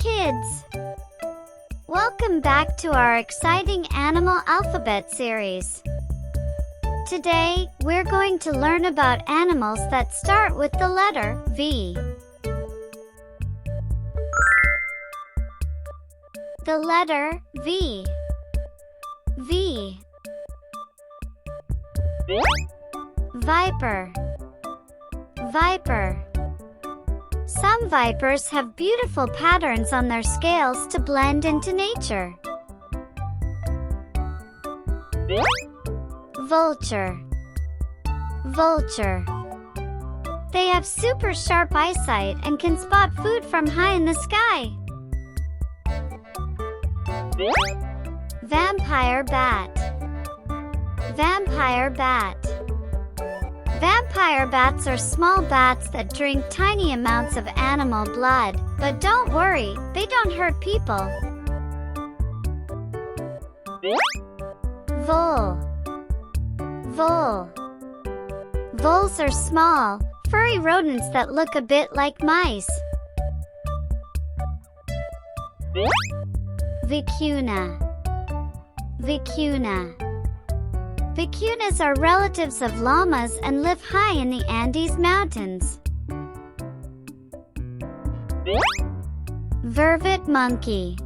kids! Welcome back to our exciting animal alphabet series. Today, we're going to learn about animals that start with the letter V. The letter V. V. Viper. Viper. Some vipers have beautiful patterns on their scales to blend into nature. Vulture. Vulture. They have super sharp eyesight and can spot food from high in the sky. Vampire bat. Vampire bat. Vampire bats are small bats that drink tiny amounts of animal blood, but don't worry, they don't hurt people. Vole. Vole. Voles are small, furry rodents that look a bit like mice. Vicuña. Vicuña. Vicuñas are relatives of llamas and live high in the Andes Mountains. Vervet monkey.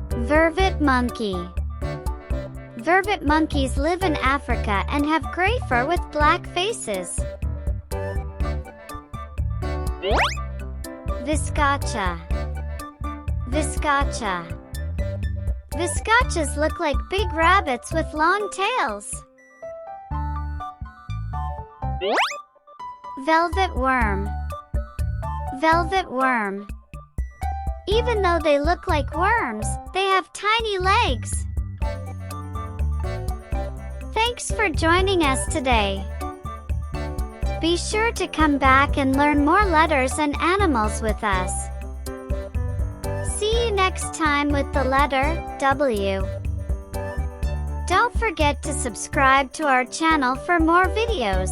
Vervet monkey. Vervet monkeys live in Africa and have gray fur with black faces. Viscacha. Viscacha. Viscachas look like big rabbits with long tails. Velvet worm. Velvet worm. Even though they look like worms, they have tiny legs. Thanks for joining us today. Be sure to come back and learn more letters and animals with us. See you next time with the letter W. Don't forget to subscribe to our channel for more videos.